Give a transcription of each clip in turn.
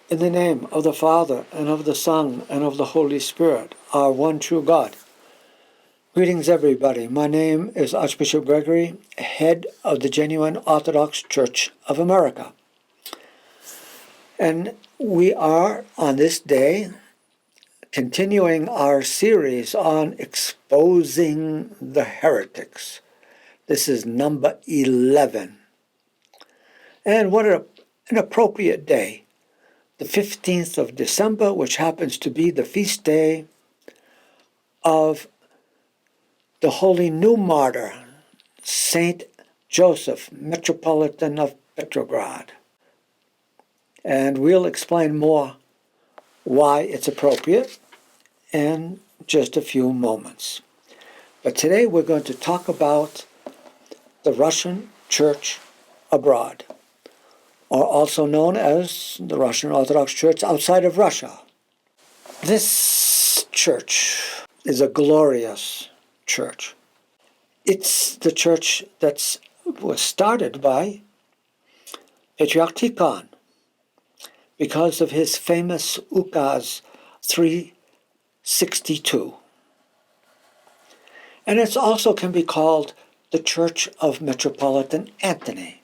In the name of the Father, and of the Son, and of the Holy Spirit, our one true God. Greetings, everybody. My name is Archbishop Gregory, head of the Genuine Orthodox Church of America. And we are, on this day, continuing our series on exposing the heretics. This is number 11. And what an appropriate day. The 15th of December, which happens to be the feast day of the holy new martyr, Saint Joseph, Metropolitan of Petrograd. And we'll explain more why it's appropriate in just a few moments. But today we're going to talk about the Russian Church abroad, or also known as the Russian Orthodox Church outside of Russia. This church is a glorious church. It's the church that was started by Patriarch Tikhon because of his famous Ukase 362. And it also can be called the Church of Metropolitan Anthony.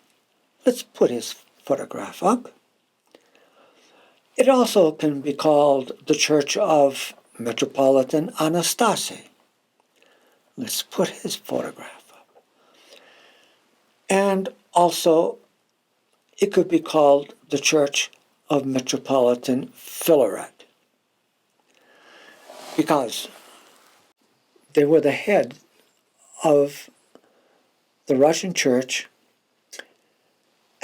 Let's put his photograph up. It also can be called the Church of Metropolitan Anastasy. Let's put his photograph up. And also, it could be called the Church of Metropolitan Philaret, because they were the head of the Russian Church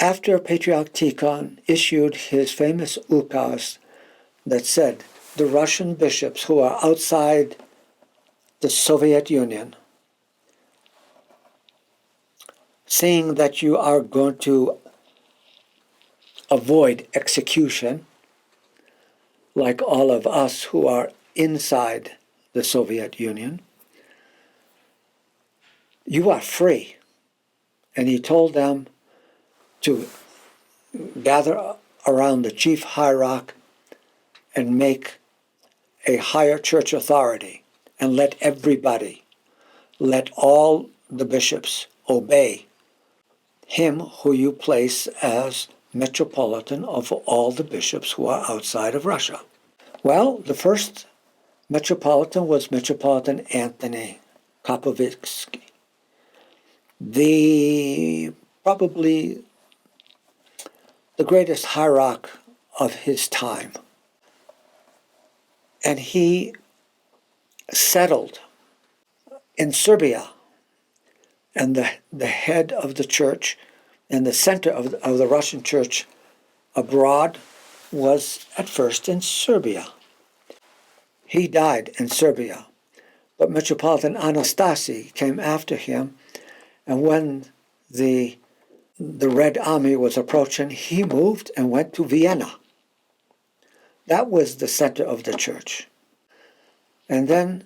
after Patriarch Tikhon issued his famous ukase that said the Russian bishops who are outside the Soviet Union, seeing that you are going to avoid execution, like all of us who are inside the Soviet Union, you are free. And he told them to gather around the chief hierarch and make a higher church authority, and let all the bishops obey him who you place as Metropolitan of all the bishops who are outside of Russia. Well, the first Metropolitan was Metropolitan Anthony Kapovitsky, probably the greatest hierarch of his time. And he settled in Serbia, and the head of the church and the center of the Russian church abroad was at first in Serbia. He died in Serbia, but Metropolitan Anastasy came after him, and when the Red Army was approaching, he moved and went to Vienna. That was the center of the church. And then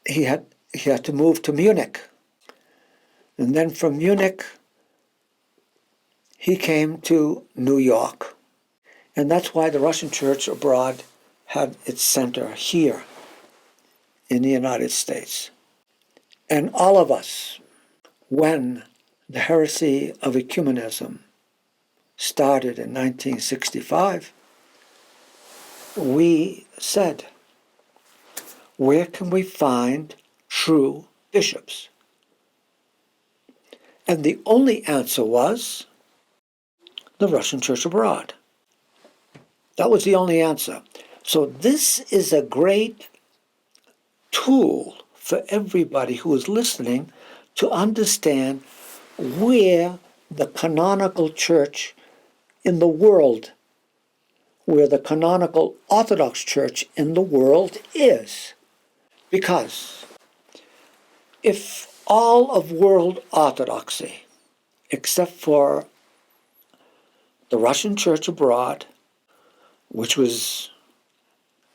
he had to move to Munich. And then from Munich, he came to New York. And that's why the Russian church abroad had its center here in the United States. And all of us, when the heresy of Ecumenism started in 1965, we said, where can we find true bishops? And the only answer was the Russian church abroad. That was the only answer. So this is a great tool for everybody who is listening to understand where the canonical church in the world, where the canonical Orthodox Church in the world is. Because if all of world Orthodoxy, except for the Russian Church abroad, which was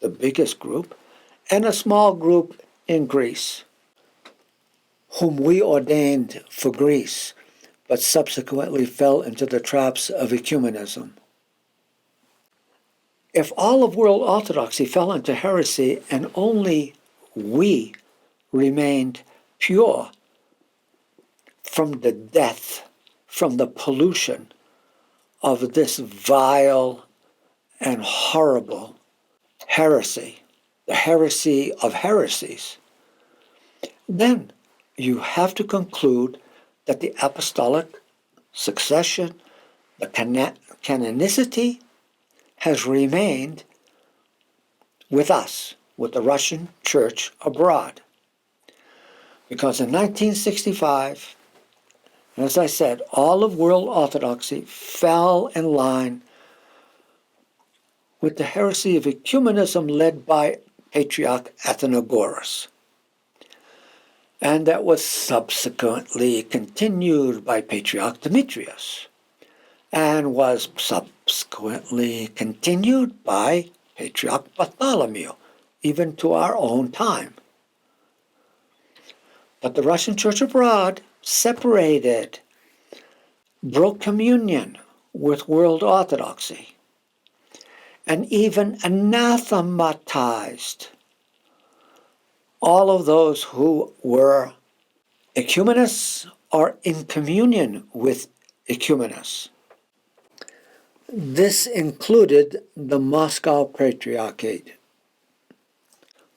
the biggest group, and a small group in Greece, whom we ordained for Greece, but subsequently fell into the traps of ecumenism. if all of world Orthodoxy fell into heresy and only we remained pure from the death, from the pollution of this vile and horrible heresy, the heresy of heresies, then you have to conclude that the apostolic succession, the canonicity, has remained with us, with the Russian Church abroad. Because in 1965, as I said, all of world Orthodoxy fell in line with the heresy of Ecumenism led by Patriarch Athenagoras. And that was subsequently continued by Patriarch Demetrius, and was subsequently continued by Patriarch Bartholomew, even to our own time. But the Russian Church abroad separated, broke communion with world Orthodoxy, and even anathematized all of those who were ecumenists or in communion with ecumenists. This included the Moscow Patriarchate.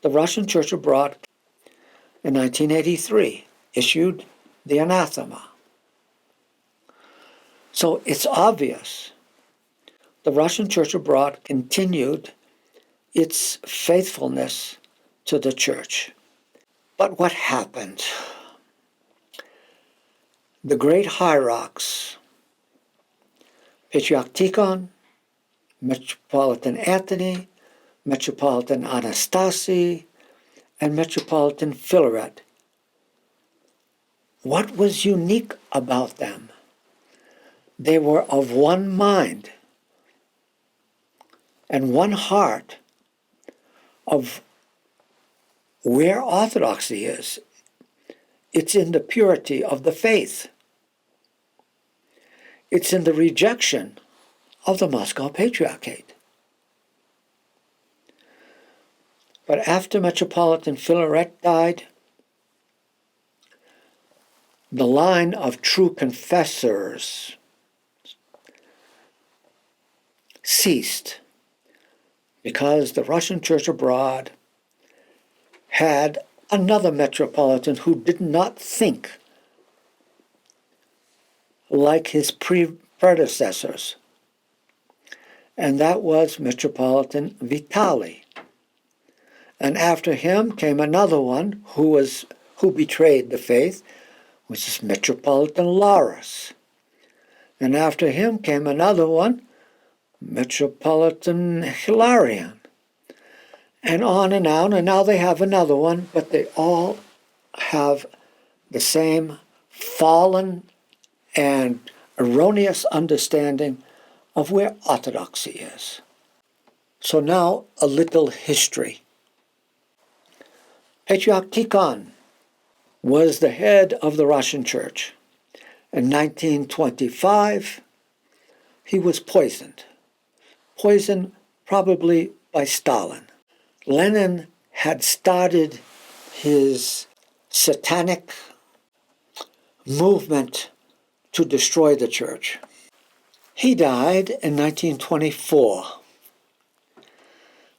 The Russian Church abroad in 1983 issued the anathema. So it's obvious the Russian Church abroad continued its faithfulness to the Church. But what happened? The great hierarchs, Patriarch Tikhon, Metropolitan Anthony, Metropolitan Anastasy, and Metropolitan Philaret. What was unique about them? They were of one mind and one heart of where Orthodoxy is. It's in the purity of the faith. It's in the rejection of the Moscow Patriarchate. But after Metropolitan Philaret died, the line of true confessors ceased because the Russian Church abroad had another Metropolitan who did not think like his predecessors, and that was Metropolitan Vitaly. And after him came another one who betrayed the faith, which is Metropolitan Laurus. And after him came another one, Metropolitan Hilarion. And on, and now they have another one, but they all have the same fallen and erroneous understanding of where Orthodoxy is. So now a little history. Patriarch Tikhon was the head of the Russian Church. In 1925, he was poisoned probably by Stalin. Lenin had started his satanic movement to destroy the church. He died in 1924,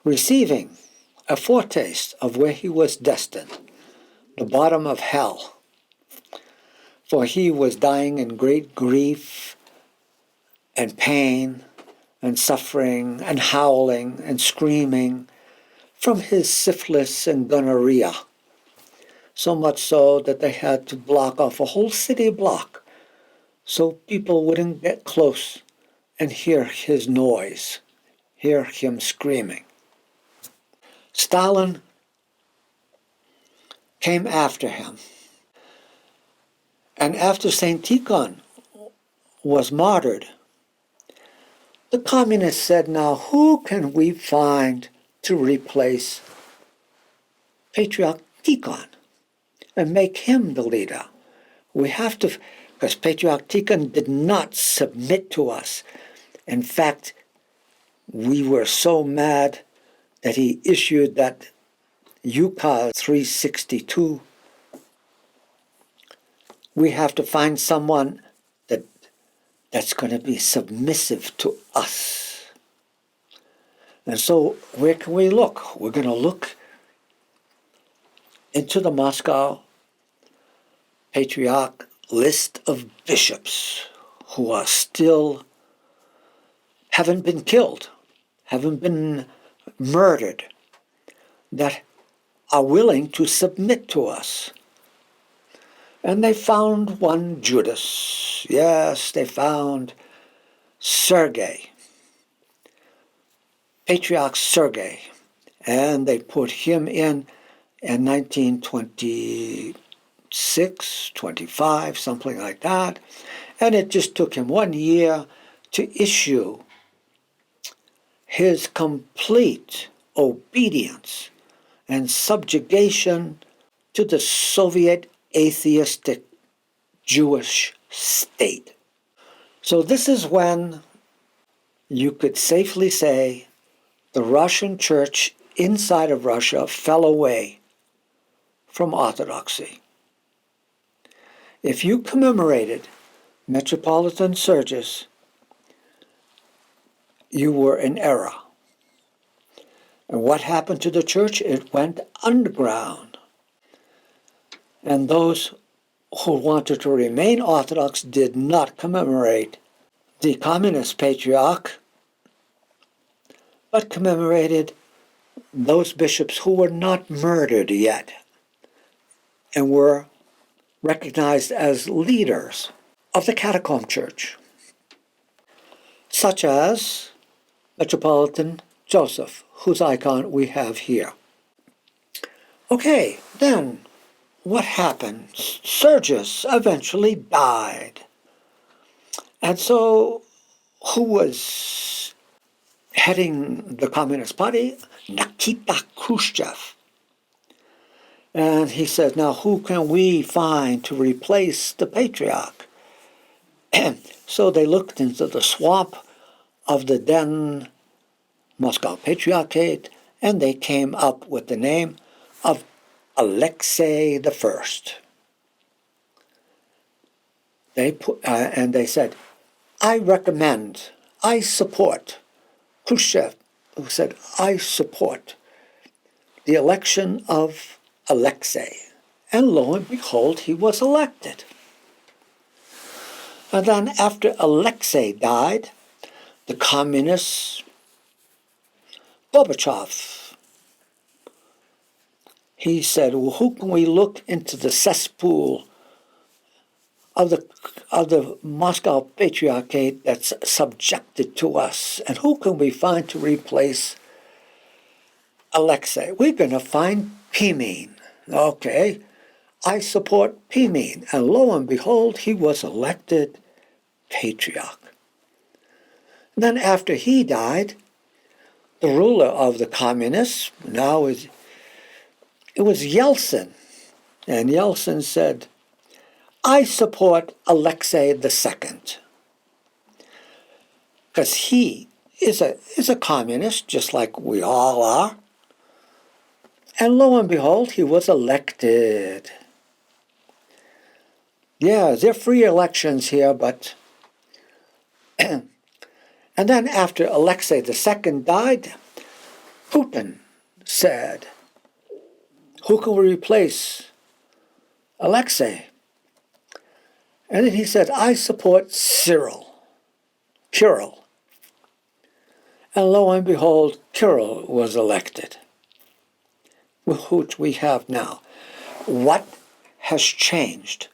receiving a foretaste of where he was destined, the bottom of hell. For he was dying in great grief and pain and suffering and howling and screaming from his syphilis and gonorrhea. So much so that they had to block off a whole city block so people wouldn't get close and hear his noise, hear him screaming. Stalin came after him. And after St. Tikhon was martyred, the communists said, now who can we find to replace Patriarch Tikhon and make him the leader? We have to, because Patriarch Tikhon did not submit to us. In fact, we were so mad that he issued that Ukase 362. We have to find someone that's going to be submissive to us. And so where can we look? We're going to look into the Moscow Patriarch list of bishops who are still, haven't been killed, haven't been murdered, that are willing to submit to us. And they found one Judas. Yes, they found Sergei, Patriarch Sergei, and they put him in 1926, 25, something like that. And it just took him 1 year to issue his complete obedience and subjugation to the Soviet atheistic Jewish state. So this is when you could safely say the Russian church inside of Russia fell away from Orthodoxy. If you commemorated Metropolitan Surges, you were in error. And what happened to the church? It went underground. And those who wanted to remain Orthodox did not commemorate the communist patriarch, but commemorated those bishops who were not murdered yet and were recognized as leaders of the catacomb church, such as Metropolitan Joseph, whose icon we have here. Okay, then what happened? Sergius eventually died. And so who was heading the Communist Party? Nikita Khrushchev. And he said, now who can we find to replace the patriarch? So they looked into the swamp of the then Moscow Patriarchate, and they came up with the name of Alexei I. And they said, I recommend, I support, Khrushchev, who said, I support the election of Alexei. And lo and behold, he was elected. And then after Alexei died, the communists, Gorbachev, he said, well, who can we look into the cesspool of the Moscow Patriarchate that's subjected to us? And who can we find to replace Alexei? We're going to find Pimen. Okay, I support Pimen. And lo and behold, he was elected patriarch. And then after he died, the ruler of the communists, it was Yeltsin. And Yeltsin said, I support Alexei II. Because he is a communist, just like we all are. And lo and behold, he was elected. Yeah, they're free elections here, but... And then after Alexei II died, Putin said, who can we replace Alexei? And then he said, I support Kirill. And lo and behold, Kirill was elected, which we have now. What has changed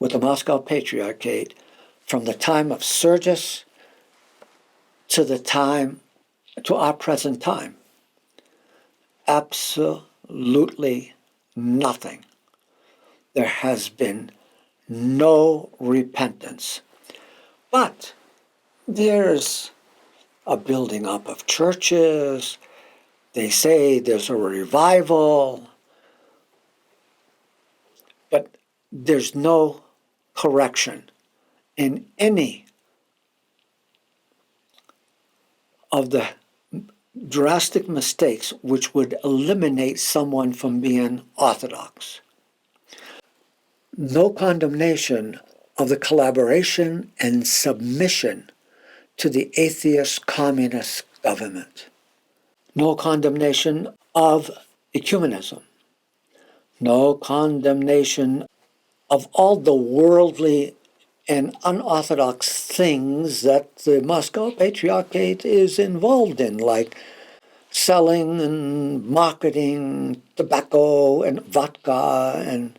with the Moscow Patriarchate from the time of Sergius to our present time? Absolutely nothing. There has been no repentance. But there's a building up of churches. They say there's a revival. But there's no correction in any of the drastic mistakes which would eliminate someone from being Orthodox. No condemnation of the collaboration and submission to the atheist communist government. No condemnation of ecumenism. No condemnation of all the worldly and unorthodox things that the Moscow Patriarchate is involved in, like selling and marketing tobacco and vodka, and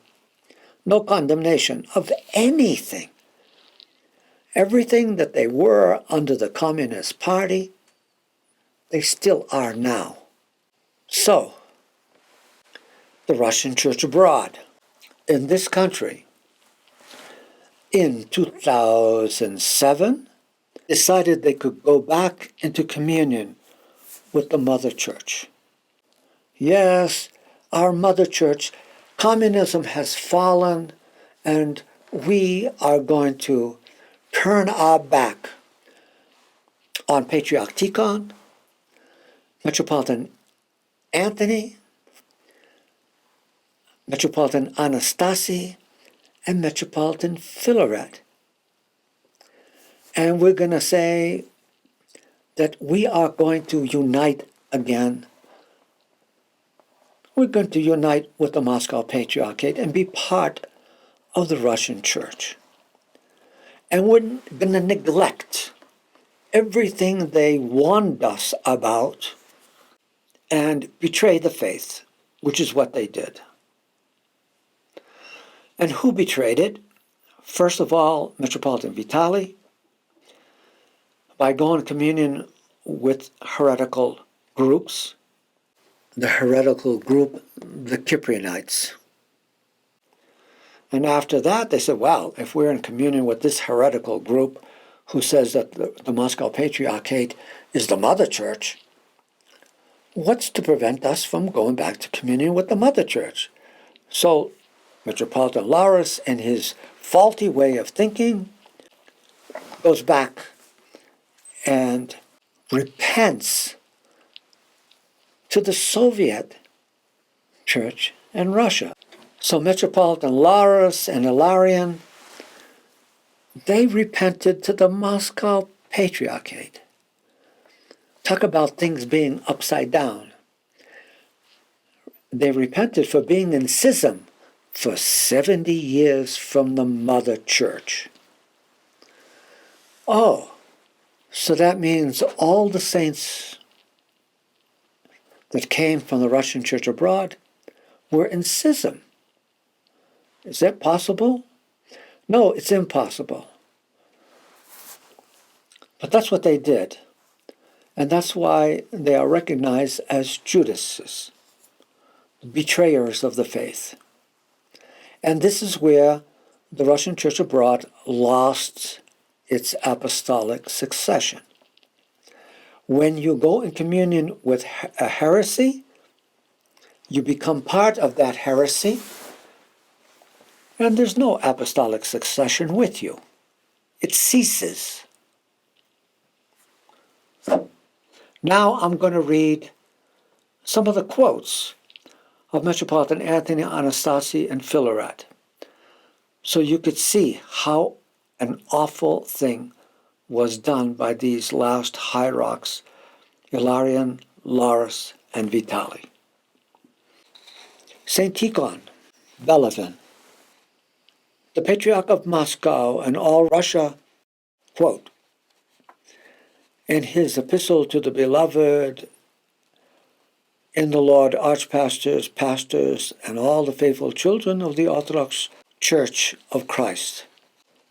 no condemnation of anything. Everything that they were under the Communist Party, they still are now. So, the Russian Church abroad, in this country, in 2007, decided they could go back into communion with the Mother Church. Yes, our Mother Church, communism has fallen, and we are going to turn our back on Patriarch Tikhon, Metropolitan Anthony, Metropolitan Anastasy, and Metropolitan Philaret. And we're going to say that we are going to unite again. We're going to unite with the Moscow Patriarchate and be part of the Russian Church. And we're going to neglect everything they warned us about and betray the faith, which is what they did. And who betrayed it? First of all, Metropolitan Vitaly, by going to communion with heretical groups. The heretical group, the Cyprianites. And after that, they said, well, if we're in communion with this heretical group who says that the Moscow Patriarchate is the Mother Church, what's to prevent us from going back to communion with the Mother Church? So Metropolitan Laurus, in his faulty way of thinking, goes back and repents to the Soviet Church in Russia. So Metropolitan Laurus and Ilarion, they repented to the Moscow Patriarchate. Talk about things being upside down. They repented for being in schism for 70 years from the Mother Church. Oh, so that means all the saints that came from the Russian Church abroad were in schism. Is that possible? No, it's impossible. But that's what they did. And that's why they are recognized as Judases, betrayers of the faith. And this is where the Russian Church abroad lost its apostolic succession. When you go in communion with a heresy, you become part of that heresy, and there's no apostolic succession with you. It ceases. Now I'm going to read some of the quotes of Metropolitan Anthony, Anastasy, and Philaret, so you could see how an awful thing was done by these last hierarchs, Ilarion, Laurus, and Vitaly. Saint Tikhon, Belovin, the Patriarch of Moscow and all Russia, quote, in his epistle to the beloved in the Lord archpastors, pastors, and all the faithful children of the Orthodox Church of Christ,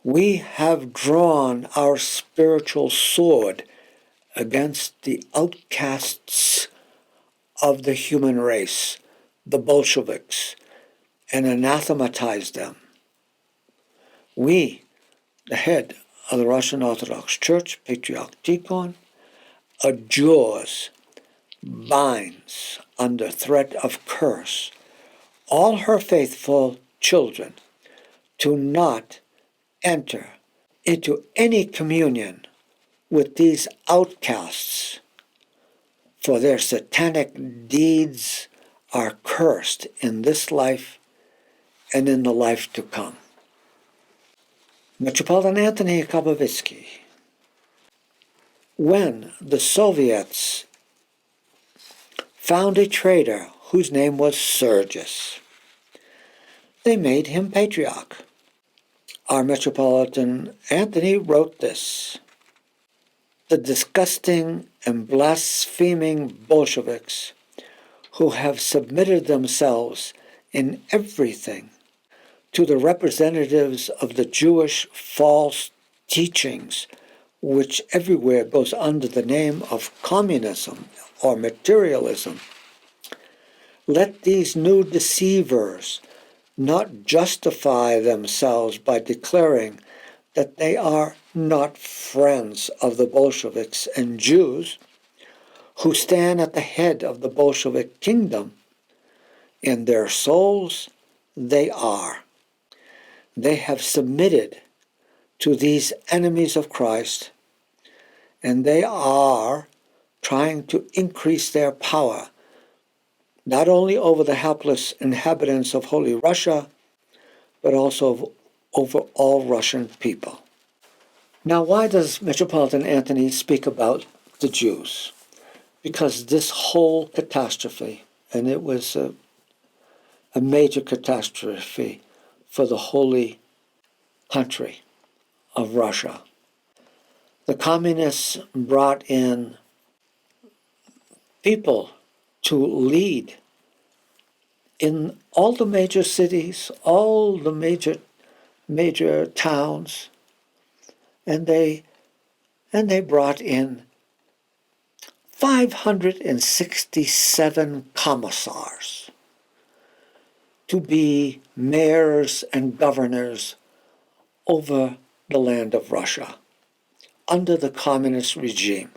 we have drawn our spiritual sword against the outcasts of the human race, the Bolsheviks, and anathematized them. We, the head of the Russian Orthodox Church, Patriarch Tikhon, adjures, binds under threat of curse all her faithful children to not enter into any communion with these outcasts for their satanic deeds are cursed in this life and in the life to come. Metropolitan Anthony Kabovitsky. When the Soviets found a traitor whose name was Sergius, they made him patriarch. Our Metropolitan Anthony wrote this: "The disgusting and blaspheming Bolsheviks who have submitted themselves in everything to the representatives of the Jewish false teachings, which everywhere goes under the name of communism or materialism, let these new deceivers not justify themselves by declaring that they are not friends of the Bolsheviks and Jews who stand at the head of the Bolshevik kingdom. In their souls, they are. They have submitted to these enemies of Christ, and they are trying to increase their power, not only over the helpless inhabitants of Holy Russia, but also over all Russian people." Now, why does Metropolitan Anthony speak about the Jews? Because this whole catastrophe, and it was a major catastrophe for the holy country of Russia. The communists brought in people to lead in all the major cities, all the major towns, and they brought in 567 commissars to be mayors and governors over the land of Russia under the communist regime.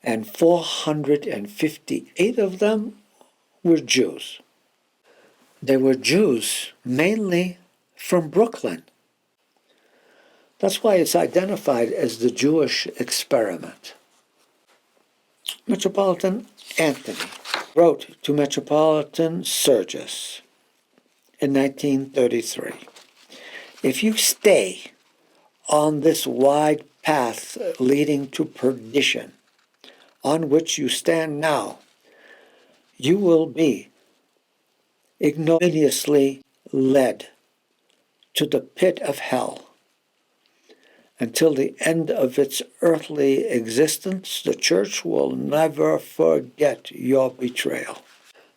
And 458 of them were Jews. They were Jews mainly from Brooklyn. That's why it's identified as the Jewish experiment. Metropolitan Anthony wrote to Metropolitan Sergius in 1933, "If you stay on this wide path leading to perdition, on which you stand now, you will be ignominiously led to the pit of hell. Until the end of its earthly existence, the Church will never forget your betrayal."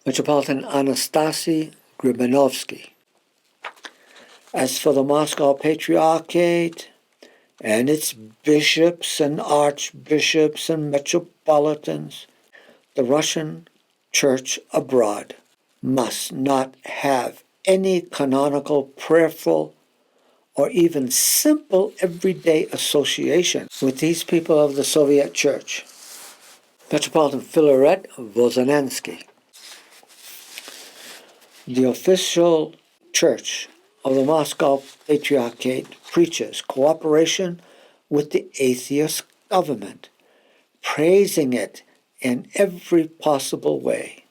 Metropolitan Anastasy Gribanovsky. "As for the Moscow Patriarchate and its bishops and archbishops and metropolitans, the Russian Church abroad must not have any canonical, prayerful, or even simple everyday association with these people of the Soviet Church." Metropolitan Philaret Vozanensky. "The official church of the Moscow Patriarchate preaches cooperation with the atheist government, praising it in every possible way.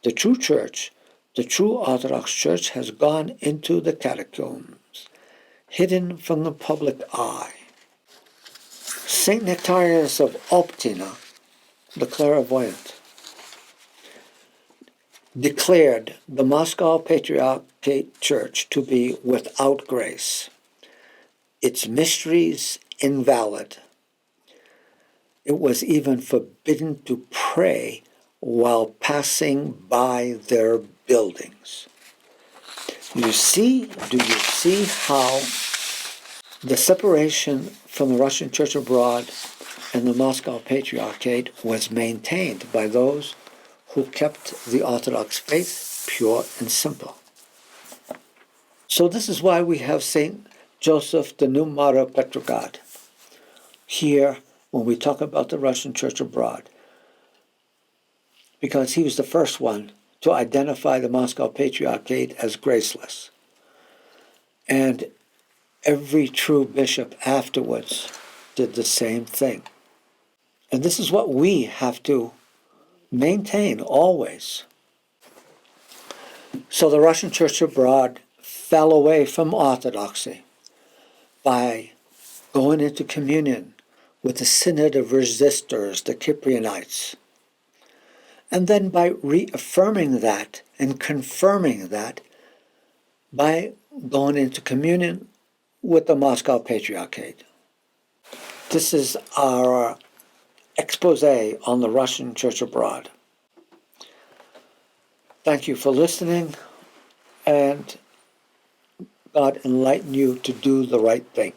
The true church, the true Orthodox Church, has gone into the catacombs, hidden from the public eye." Saint Nectarius of Optina, the clairvoyant, declared the Moscow Patriarchate Church to be without grace, its mysteries invalid. It was even forbidden to pray while passing by their buildings. Do you see how the separation from the Russian Church abroad and the Moscow Patriarchate was maintained by those who kept the Orthodox faith pure and simple? So this is why we have St. Joseph, the new martyr of Petrograd, here when we talk about the Russian Church abroad, because he was the first one to identify the Moscow Patriarchate as graceless. And every true bishop afterwards did the same thing. And this is what we have to maintain always. So the Russian Church abroad fell away from Orthodoxy by going into communion with the Synod of Resistors, the Cyprianites, and then by reaffirming that and confirming that by going into communion with the Moscow Patriarchate. This is our expose on the Russian Church abroad. Thank you for listening, and God enlighten you to do the right thing.